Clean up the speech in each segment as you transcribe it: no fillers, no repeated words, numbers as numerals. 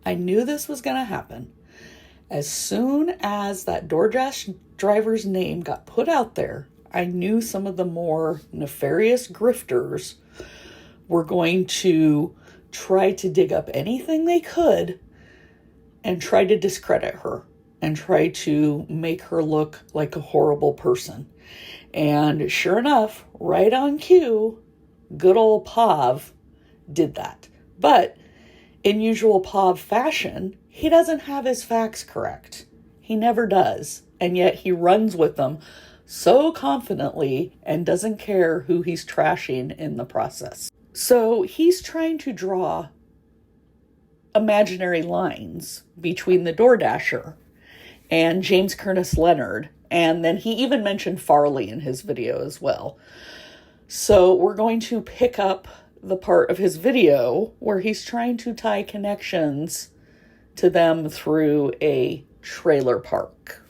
I knew this was going to happen. As soon as that DoorDash driver's name got put out there, I knew some of the more nefarious grifters were going to try to dig up anything they could and try to discredit her and try to make her look like a horrible person. And sure enough, right on cue, good old Pav did that. But in usual Pav fashion, he doesn't have his facts correct. He never does. And yet he runs with them so confidently and doesn't care who he's trashing in the process. So he's trying to draw imaginary lines between the DoorDasher and James Curtis Leonard. And then he even mentioned Farley in his video as well. So we're going to pick up the part of his video where he's trying to tie connections to them through a trailer park.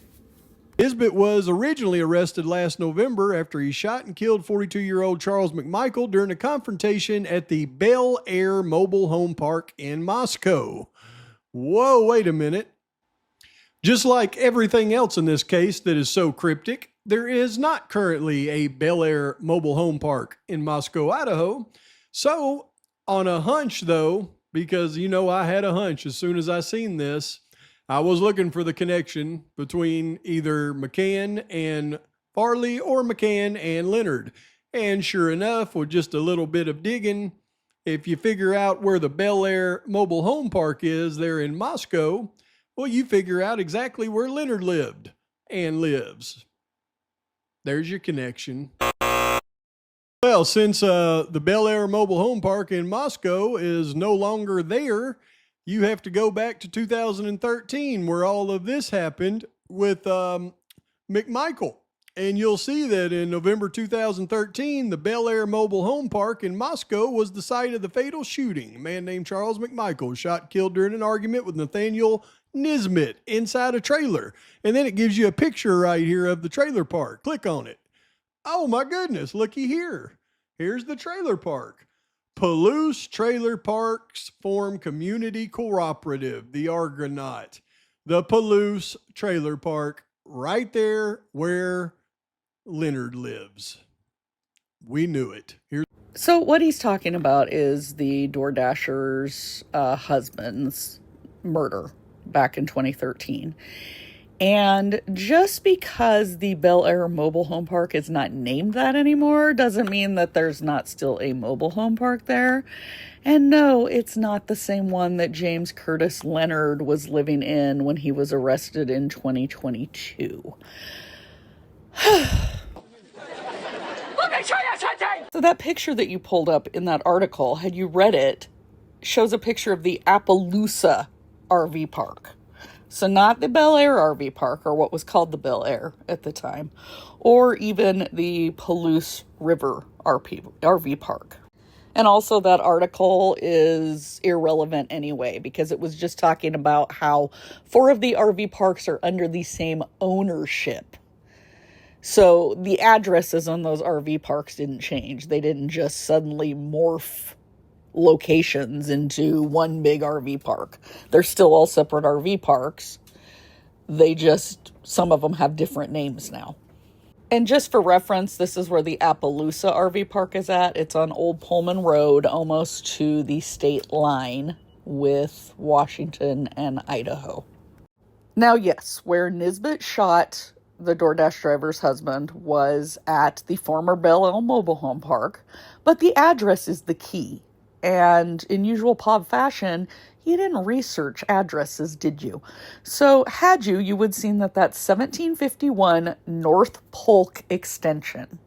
Nisbet was originally arrested last November after he shot and killed 42-year-old Charles McMichael during a confrontation at the Bel Air mobile home park in Moscow. Whoa, wait a minute. Just like everything else in this case that is so cryptic, there is not currently a Bel Air mobile home park in Moscow, Idaho. So, on a hunch though, because I had a hunch as soon as I seen this, I was looking for the connection between either McCann and Farley or McCann and Leonard. And sure enough, with just a little bit of digging, if you figure out where the Bel Air mobile home park is there in Moscow, well, you figure out exactly where Leonard lived and lives. There's your connection. Well, since the Bel Air mobile home park in Moscow is no longer there, you have to go back to 2013 where all of this happened with McMichael. And you'll see that in November 2013, the Bel Air mobile home park in Moscow was the site of the fatal shooting. A man named Charles McMichael was shot and killed during an argument with Nathaniel Nisbet inside a trailer. And then it gives you a picture right here of the trailer park. Click on it. Oh my goodness, looky here. Here's the trailer park. Palouse Trailer Parks Form Community Cooperative, the Argonaut. The Palouse Trailer Park, right there where Leonard lives. We knew it. So what he's talking about is the DoorDasher's husband's murder back in 2013. And just because the Bel Air mobile home park is not named that anymore doesn't mean that there's not still a mobile home park there. And no, it's not the same one that James Curtis Leonard was living in when he was arrested in 2022. So that picture that you pulled up in that article, had you read it, shows a picture of the Appaloosa RV park. So not the Bel Air RV park, or what was called the Bel Air at the time, or even the Palouse River RV park. And also that article is irrelevant anyway, because it was just talking about how 4 of the RV parks are under the same ownership. So the addresses on those RV parks didn't change. They didn't just suddenly morph locations into one big RV park. They're still all separate RV parks. Some of them have different names now. And just for reference, this is where the Appaloosa RV park is at. It's on Old Pullman Road, almost to the state line with Washington and Idaho. Now, yes, where Nisbet shot the DoorDash driver's husband was at the former Bel Air mobile home park, but the address is the key. And in usual Pav fashion, you didn't research addresses, did you? So had you, you would have seen that that's 1751 North Polk Extension.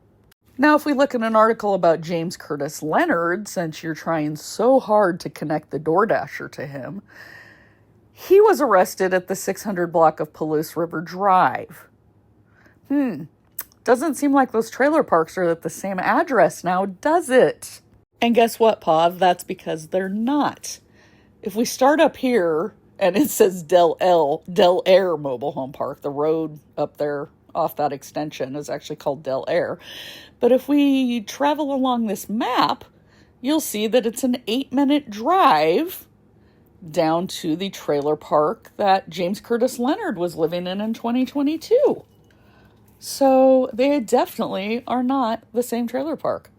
Now, if we look at an article about James Curtis Leonard, since you're trying so hard to connect the DoorDasher to him, he was arrested at the 600 block of Palouse River Drive. Doesn't seem like those trailer parks are at the same address now, does it? And guess what, Pav? That's because they're not. If we start up here, and it says Del Air Mobile Home Park, the road up there off that extension is actually called Del Air. But if we travel along this map, you'll see that it's an 8-minute drive down to the trailer park that James Curtis Leonard was living in 2022. So they definitely are not the same trailer park.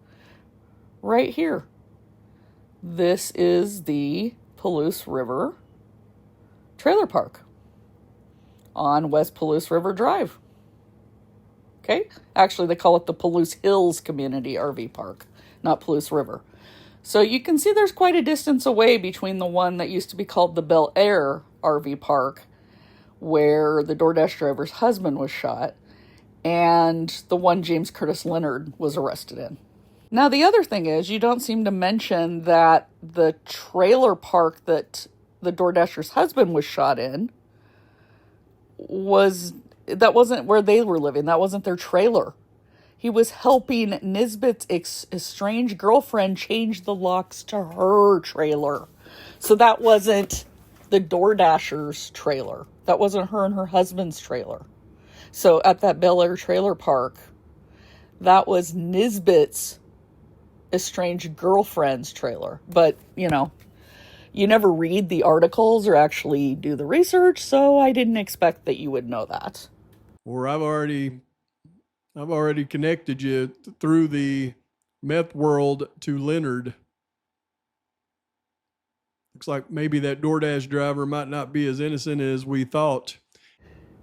Right here. This is the Palouse River trailer park on West Palouse River Drive. Okay? Actually, they call it the Palouse Hills Community RV Park, not Palouse River. So you can see there's quite a distance away between the one that used to be called the Bel Air RV Park, where the DoorDash driver's husband was shot, and the one James Curtis Leonard was arrested in. Now, the other thing is, you don't seem to mention that the trailer park that the DoorDasher's husband was shot in that wasn't where they were living. That wasn't their trailer. He was helping Nisbet's estranged girlfriend change the locks to her trailer. So that wasn't the DoorDasher's trailer. That wasn't her and her husband's trailer. So at that Bel Air trailer park, that was Nisbet's estranged girlfriend's trailer. But, you never read the articles or actually do the research, so I didn't expect that you would know that. Or I've already connected you through the meth world to Leonard. Looks like maybe that DoorDash driver might not be as innocent as we thought.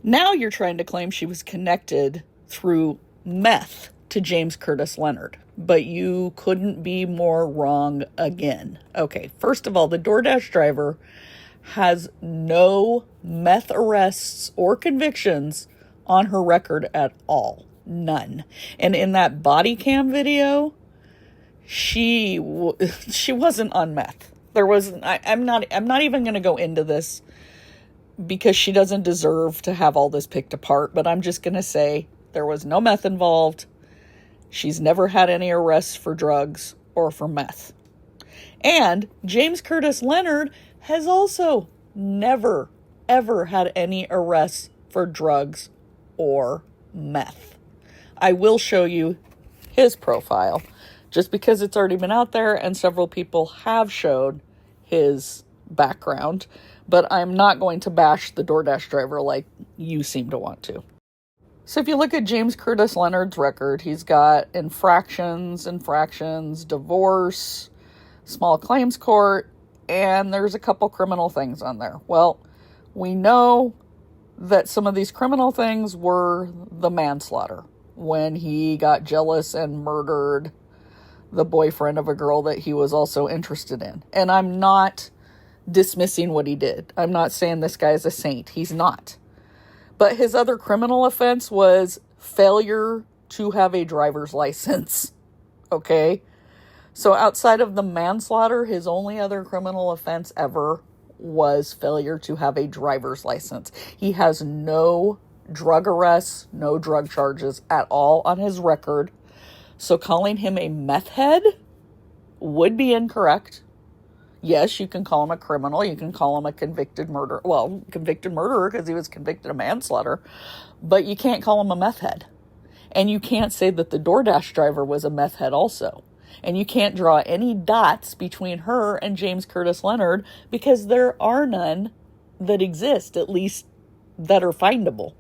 Now you're trying to claim she was connected through meth to James Curtis Leonard, but you couldn't be more wrong again. Okay, first of all, the DoorDash driver has no meth arrests or convictions on her record at all. None. And in that body cam video, she wasn't on meth. There wasn't. I'm not even going to go into this because she doesn't deserve to have all this picked apart. But I'm just going to say there was no meth involved. She's never had any arrests for drugs or for meth. And James Curtis Leonard has also never, ever had any arrests for drugs or meth. I will show you his profile just because it's already been out there and several people have showed his background, but I'm not going to bash the DoorDash driver like you seem to want to. So if you look at James Curtis Leonard's record, he's got infractions, divorce, small claims court, and there's a couple criminal things on there. Well, we know that some of these criminal things were the manslaughter, when he got jealous and murdered the boyfriend of a girl that he was also interested in. And I'm not dismissing what he did. I'm not saying this guy is a saint. He's not. But his other criminal offense was failure to have a driver's license. Okay? So outside of the manslaughter, his only other criminal offense ever was failure to have a driver's license. He has no drug arrests, no drug charges at all on his record. So calling him a meth head would be incorrect. Yes, you can call him a criminal. You can call him a convicted murderer. Well, convicted murderer because he was convicted of manslaughter. But you can't call him a meth head. And you can't say that the DoorDash driver was a meth head also. And you can't draw any dots between her and James Curtis Leonard because there are none that exist, at least that are findable.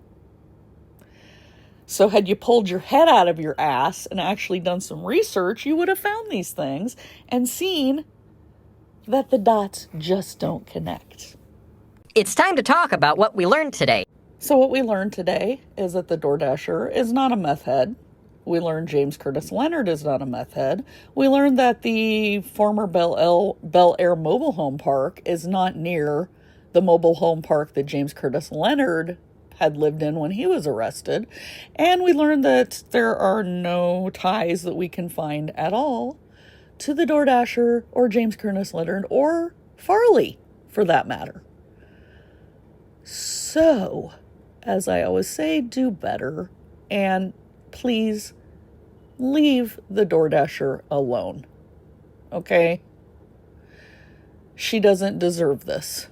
So had you pulled your head out of your ass and actually done some research, you would have found these things and seen that the dots just don't connect. It's time to talk about what we learned today. So what we learned today is that the DoorDasher is not a meth head. We learned James Curtis Leonard is not a meth head. We learned that the former Bel Air mobile home park is not near the mobile home park that James Curtis Leonard had lived in when he was arrested. And we learned that there are no ties that we can find at all to the DoorDasher or James Curtis Leonard or Farley, for that matter. So, as I always say, do better. And please leave the DoorDasher alone. Okay? She doesn't deserve this.